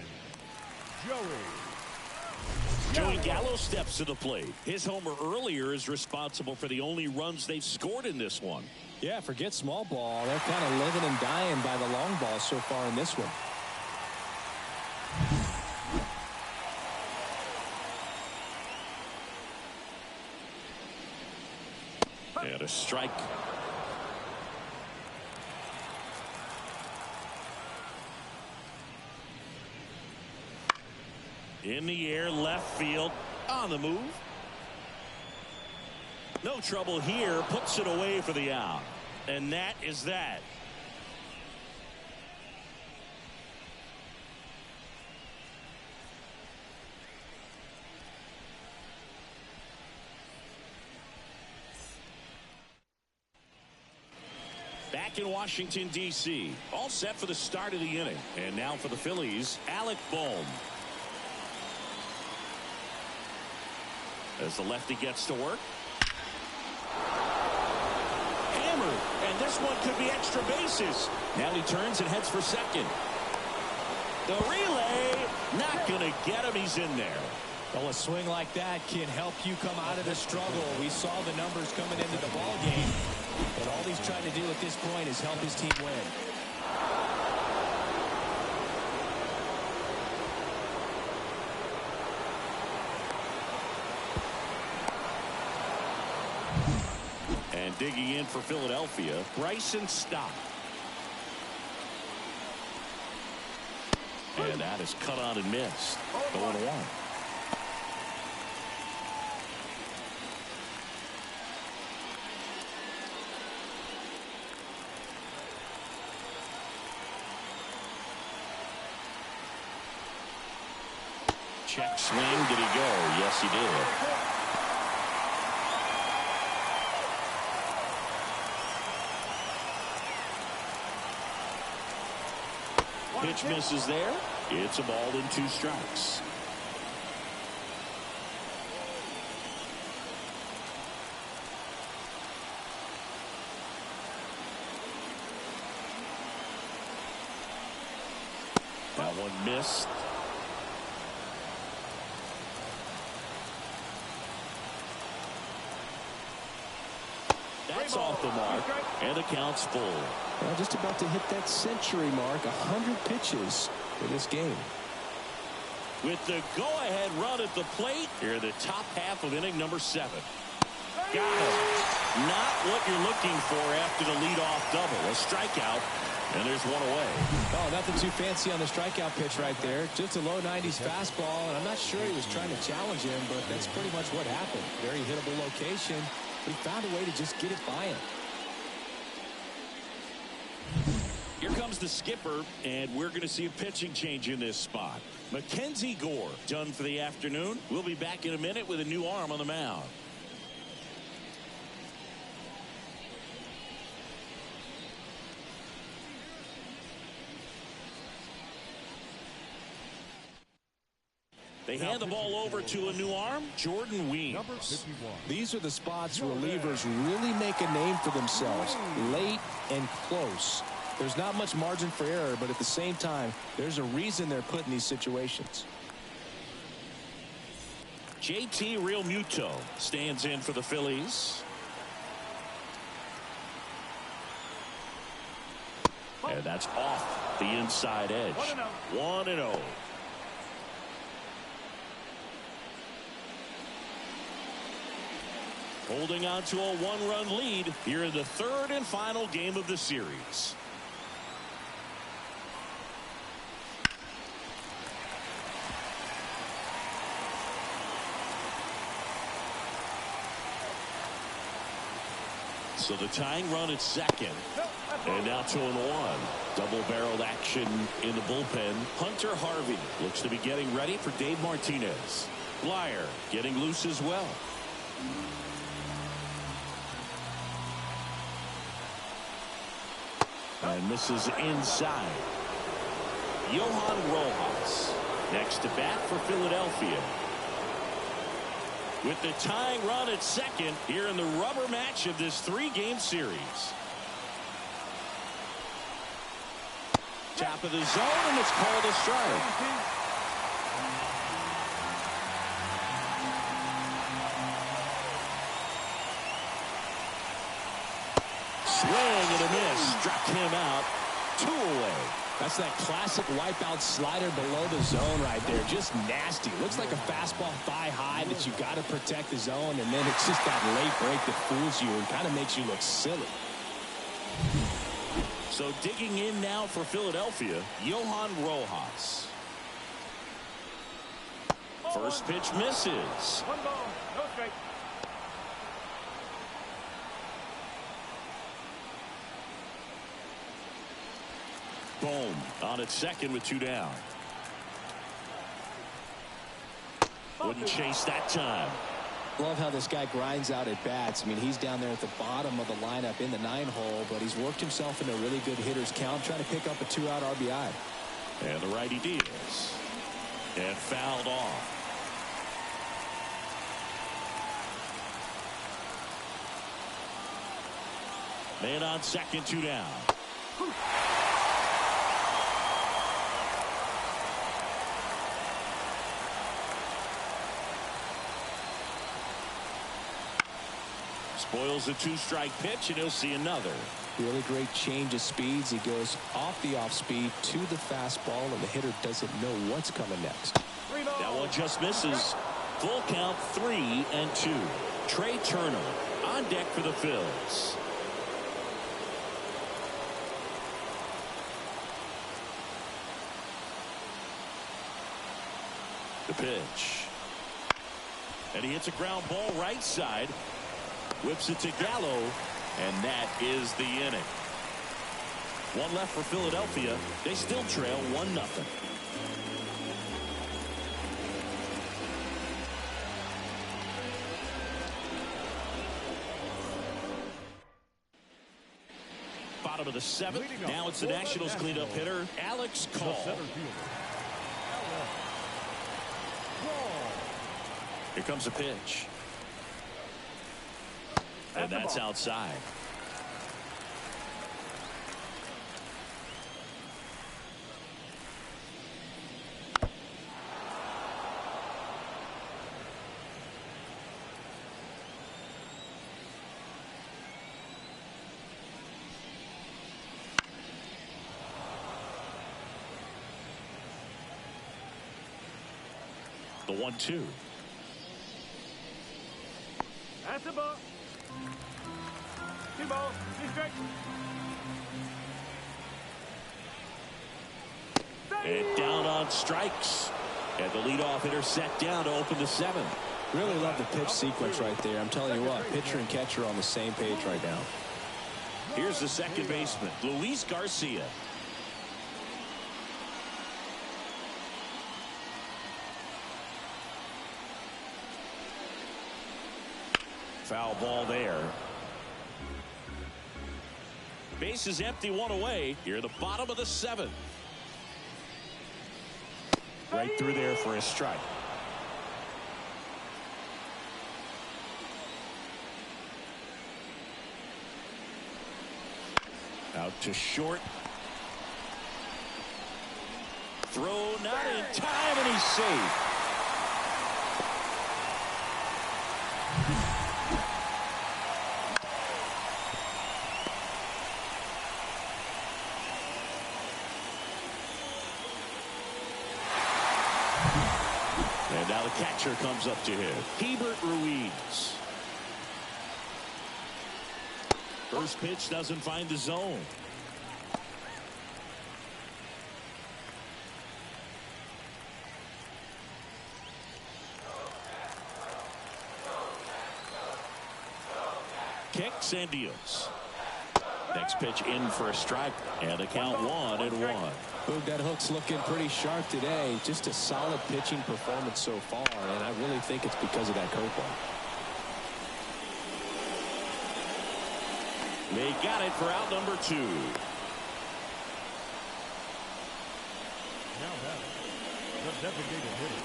Joey Gallo steps to the plate. His homer earlier is responsible for the only runs they've scored in this one. Yeah, forget small ball. They're kind of living and dying by the long ball so far in this one. And a strike. In the air, left field, on the move. No trouble here, puts it away for the out. And that is that. Back in Washington, D.C., all set for the start of the inning. And now for the Phillies, Alec Bohm. As the lefty gets to work. Hammered, and this one could be extra bases. Now he turns and heads for second. The relay, not going to get him. He's in there. Well, a swing like that can help you come out of the struggle. We saw the numbers coming into the ball game, but all he's trying to do at this point is help his team win. And digging in for Philadelphia, Bryson Stott. And that is cut on and missed. 0-1. Check swing. Did he go? Yes, he did. Pitch misses there. It's a ball and 2 strikes. That one missed. That's off the mark, and the count's full. Well, just about to hit that century mark, 100 pitches for this game. With the go-ahead run at the plate, here in the top half of inning number 7. Got it. Not what you're looking for after the leadoff double. A strikeout, and there's one away. Oh, nothing too fancy on the strikeout pitch right there. Just a low 90s fastball, and I'm not sure he was trying to challenge him, but that's pretty much what happened. Very hittable location. He found a way to just get it by him. Here comes the skipper, and we're going to see a pitching change in this spot. Mackenzie Gore done for the afternoon. We'll be back in a minute with a new arm on the mound. They hand the ball over to a new arm, Jordan Weems. Number 51. These are the spots relievers really make a name for themselves. Late and close. There's not much margin for error, but at the same time, there's a reason they're put in these situations. JT Realmuto stands in for the Phillies. And that's off the inside edge. 1-0. Holding on to a 1-run lead here in the 3rd and final game of the series. So the tying run at second. And now 2-1. Double-barreled action in the bullpen. Hunter Harvey looks to be getting ready for Dave Martinez. Blyer getting loose as well. And misses inside. Johan Rojas next to bat for Philadelphia. With the tying run at second here in the rubber match of this 3-game series. Top of the zone, and it's called a strike. Swing and a miss. Struck him out. 2 away. That's that classic wipeout slider below the zone right there. Just nasty. Looks like a fastball thigh high that you got to protect the zone, and then it's just that late break that fools you and kind of makes you look silly. So digging in now for Philadelphia, Johan Rojas. First pitch misses. 1 ball, no strike. Boom on at second with 2 down. Wouldn't chase that time. Love how this guy grinds out at bats. I mean, he's down there at the bottom of the lineup in the 9-hole, but he's worked himself into a really good hitter's count, trying to pick up a 2-out RBI. And the righty deals. And fouled off. Man on second, 2 down. Spoils a 2-strike pitch, and he'll see another. Really great change of speeds. He goes off the off speed to the fastball, and the hitter doesn't know what's coming next. That one just misses. Full count, 3-2. Trey Turner on deck for the Phils. The pitch. And he hits a ground ball right side. Whips it to Gallo, and that is the inning. 1 left for Philadelphia. They still trail 1-0. bottom of the 7th. Now it's the Nationals cleanup hitter, Alex Call. Here comes a pitch. And that's outside. The 1-2. That's the ball. 2 balls. He's straight. And down on strikes. And the leadoff hitter set down to open the 7th. Really love the pitch sequence right there. I'm telling you what, pitcher and catcher are on the same page right now. Here's the second baseman, Luis Garcia. Foul ball there. Base is empty, 1 away. Here at the bottom of the 7th. Right through there for a strike. Out to short. Throw not in time, and he's safe. And now the catcher comes up to him, Hebert Ruiz. First pitch doesn't find the zone. Kicks and deals. Next pitch in for a strike, and the count 1-1. Boog, that hook's looking pretty sharp today. Just a solid pitching performance so far, and I really think it's because of that curveball. They got it for out number 2. Now batting, the designated hitter.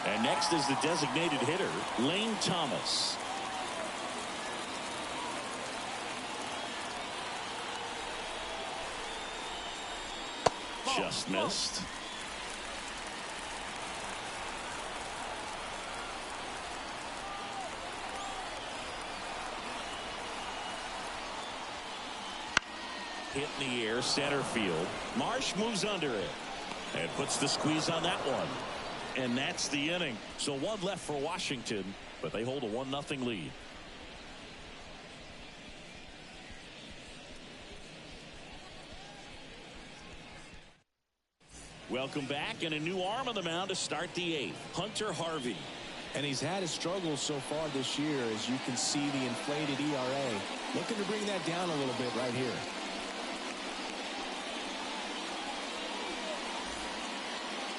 And next is the designated hitter, Lane Thomas. Just missed. Hit in the air, center field. Marsh moves under it and puts the squeeze on that one. And that's the inning. So 1 left for Washington, but they hold a 1-0 lead. Welcome back, and a new arm on the mound to start the 8th, Hunter Harvey. And he's had his struggles so far this year, as you can see the inflated ERA. Looking to bring that down a little bit right here.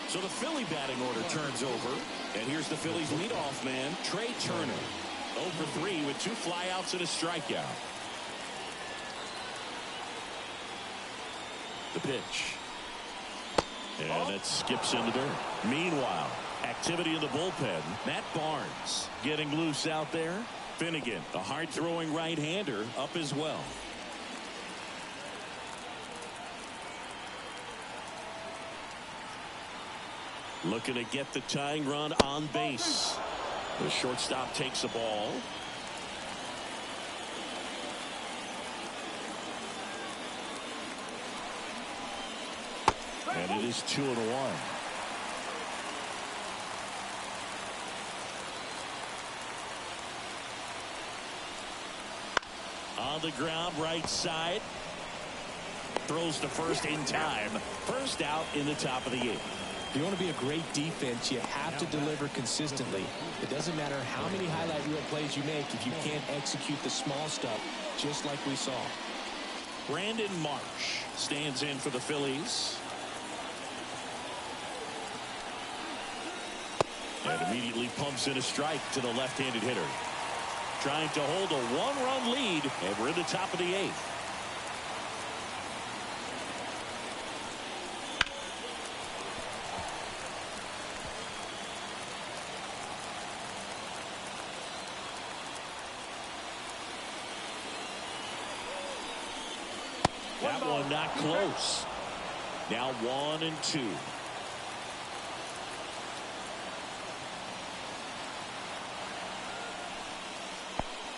So the Philly batting order turns over, and here's the Phillies leadoff man, Trey Turner. 0 for 3 with 2 flyouts and a strikeout. The pitch. And it skips into dirt. Meanwhile, activity in the bullpen. Matt Barnes getting loose out there. Finnegan, the hard-throwing right-hander, up as well. Looking to get the tying run on base. The shortstop takes the ball. And it is 2-1. On the ground, right side. Throws to first in time. First out in the top of the 8th. If you want to be a great defense, you have to deliver consistently. It doesn't matter how many highlight reel plays you make if you can't execute the small stuff, just like we saw. Brandon Marsh stands in for the Phillies. And immediately pumps in a strike to the left-handed hitter. trying to hold a one-run lead, and we're in the top of the 8th. That one not close. Now 1-2.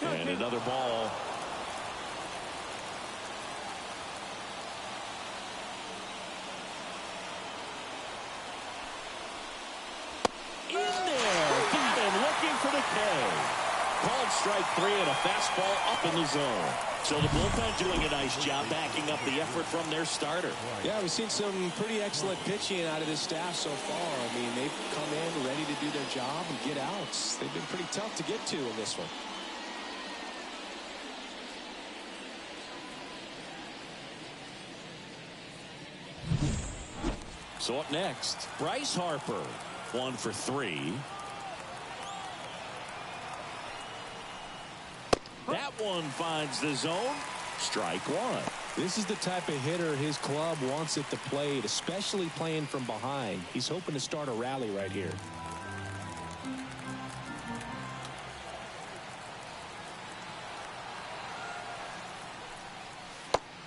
And another ball. In there. Got him looking for the K. Called strike 3 and a fastball up in the zone. So the bullpen doing a nice job backing up the effort from their starter. Yeah, we've seen some pretty excellent pitching out of this staff so far. I mean, they've come in ready to do their job and get outs. They've been pretty tough to get to in this one. So up next, Bryce Harper, 1 for 3. That one finds the zone. Strike 1. This is the type of hitter his club wants at the plate, especially playing from behind. He's hoping to start a rally right here.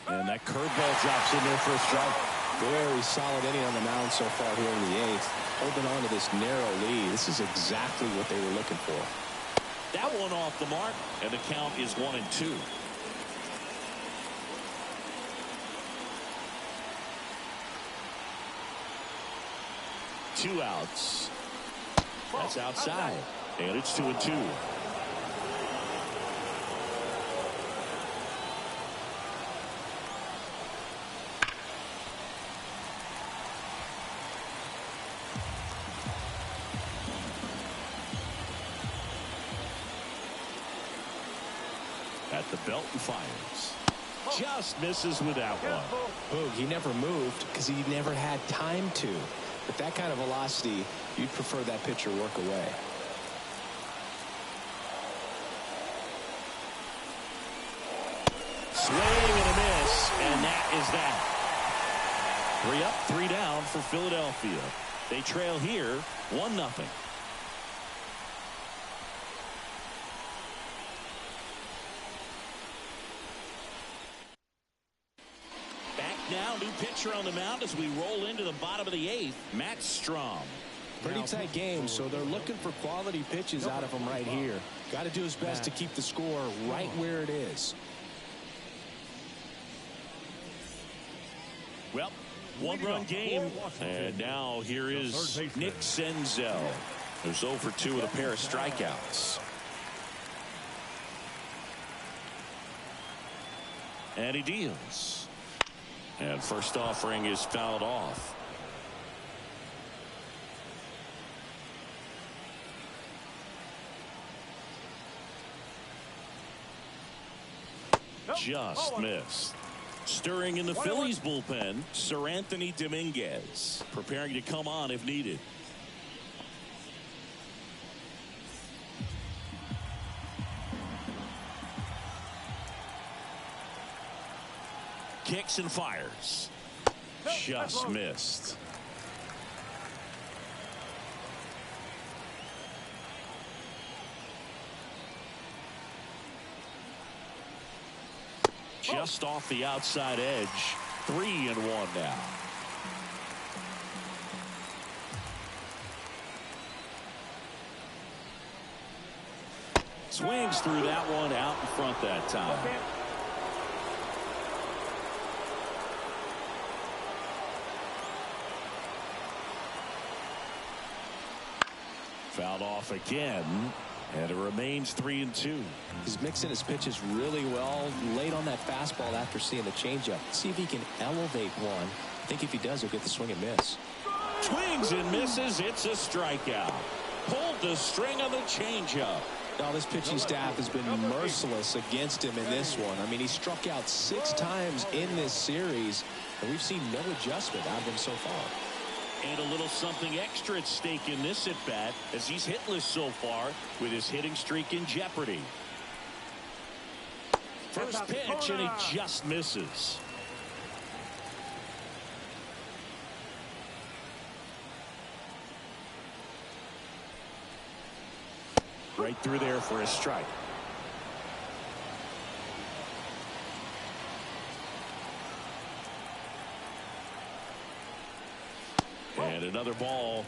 And that curveball drops in there for a strike. Very solid inning on the mound so far here in the 8th. Holding on to this narrow lead. This is exactly what they were looking for. That one off the mark, and the count is 1-2. Two outs. That's outside. And it's 2-2. At the belt and fires. Just misses with that one. Boog, he never moved because he never had time to. With that kind of velocity, you'd prefer that pitcher work away. Swing and a miss, and that is that. 3 up, 3 down for Philadelphia. They trail here 1-0. Now, new pitcher on the mound as we roll into the bottom of the 8th, Matt Strom. Pretty tight game, so they're looking for quality pitches out of him right here. Got to do his best to keep the score right where it is. Well, one-run game, and now here is Nick Senzel, who's 0 for 2 with a pair of strikeouts. And he deals. And first offering is fouled off. Just missed. Stirring in the Phillies bullpen, Sir Anthony Dominguez, preparing to come on if needed. Kicks and fires. Just missed. Just off the outside edge. 3-1 now. Swings through that one out in front that time. Fouled off again, and it remains 3-2. He's mixing his pitches really well. Late on that fastball after seeing the changeup. See if he can elevate one. I think if he does, he'll get the swing and miss. Swings and misses. It's a strikeout. Pulled the string on the changeup. Now, this pitching staff has been merciless against him in this one. I mean, he struck out 6 times in this series, and we've seen no adjustment out of him so far. And a little something extra at stake in this at-bat as he's hitless so far with his hitting streak in jeopardy. First pitch, and he just misses. Right through there for a strike. And another ball.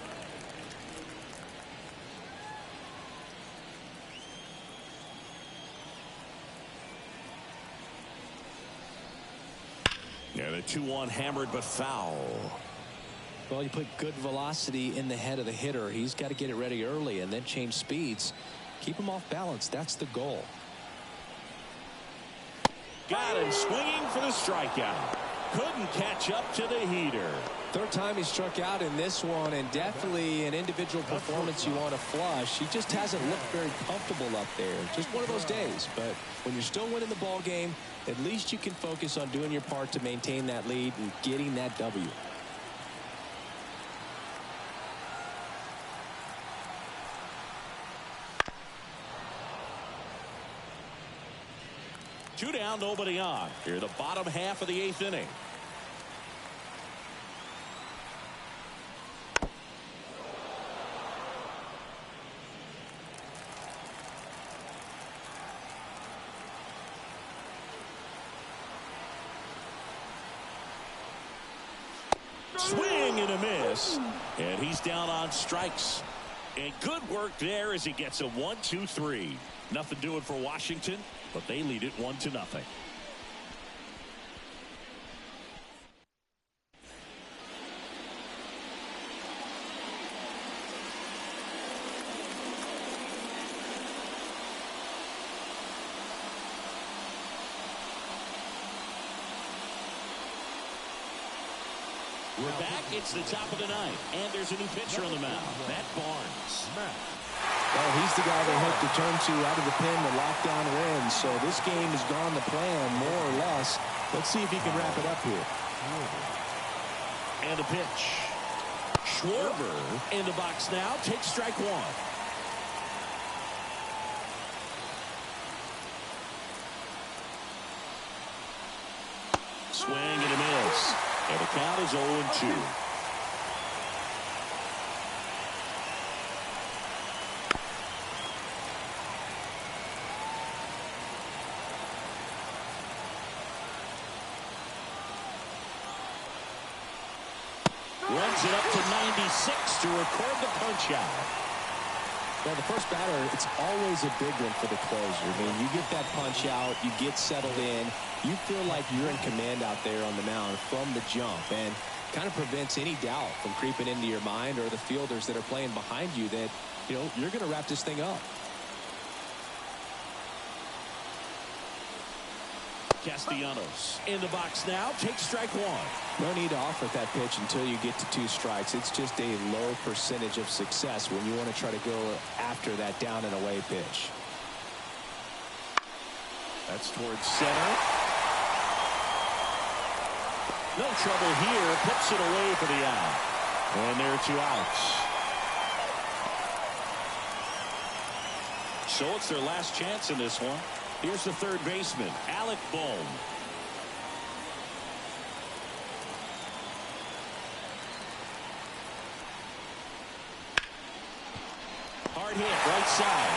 And a 2-1 hammered but foul. Well, you put good velocity in the head of the hitter. He's got to get it ready early and then change speeds. Keep him off balance. That's the goal. Got him swinging for the strikeout. Couldn't catch up to the heater. Third time he struck out in this one, and definitely an individual performance you want to flush. He just hasn't looked very comfortable up there. Just one of those days. But when you're still winning the ball game, at least you can focus on doing your part to maintain that lead and getting that W. Two down, nobody on. Here, the bottom half of the 8th inning. Swing and a miss. And he's down on strikes. And good work there as he gets a 1-2-3. Nothing doing for Washington, but they lead it 1-0. We're back. It's the top of the ninth, and there's a new pitcher on the mound, Matt Barnes. Well, he's the guy they hope to turn to out of the pen to lock down wins. So this game has gone to plan, more or less. Let's see if he can wrap it up here. And a pitch. Schwarber in the box now. Takes strike one. Swing and a miss. And the count is 0-2. Runs it up to 96 to record the punch out. Well, the first batter, it's always a big one for the closer. I mean, you get that punch out, you get settled in, you feel like you're in command out there on the mound from the jump, and kind of prevents any doubt from creeping into your mind or the fielders that are playing behind you that, you know, you're going to wrap this thing up. Castellanos in the box now. Takes strike one. No need to offer that pitch until you get to 2 strikes. It's just a low percentage of success when you want to try to go after that down and away pitch. That's towards center. No trouble here. Puts it away for the out. And there are 2 outs. So it's their last chance in this one. Here's the third baseman, Alec Bohm. Hard hit, right side.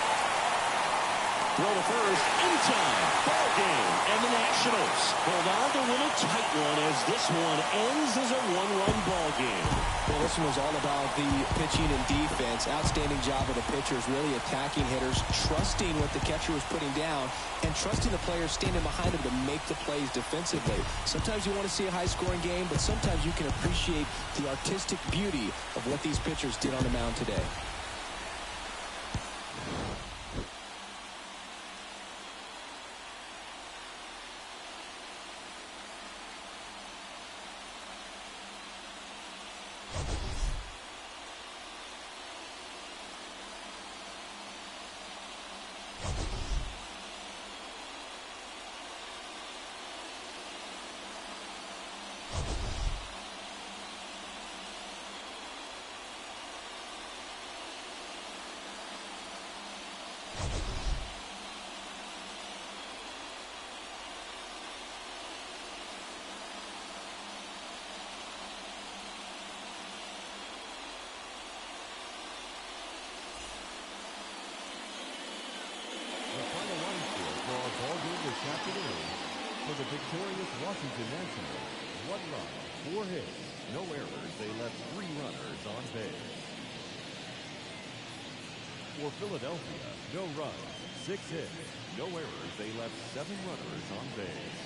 Throw to first, in time. Ball game. And the Nationals hold on to win a tight one as this one ends as a 1-run ball game. Well, this one was all about the pitching and defense. Outstanding job of the pitchers, really attacking hitters, trusting what the catcher was putting down, and trusting the players standing behind them to make the plays defensively. Sometimes you want to see a high-scoring game, but sometimes you can appreciate the artistic beauty of what these pitchers did on the mound today. Washington Nationals, 1 run, 4 hits, no errors. They left 3 runners on base. For Philadelphia, no runs, 6 hits, no errors. They left 7 runners on base.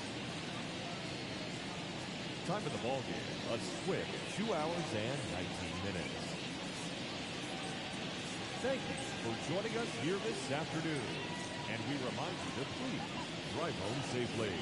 Time of the ball game, a swift 2 hours and 19 minutes. Thank you for joining us here this afternoon. And we remind you to please drive home safely.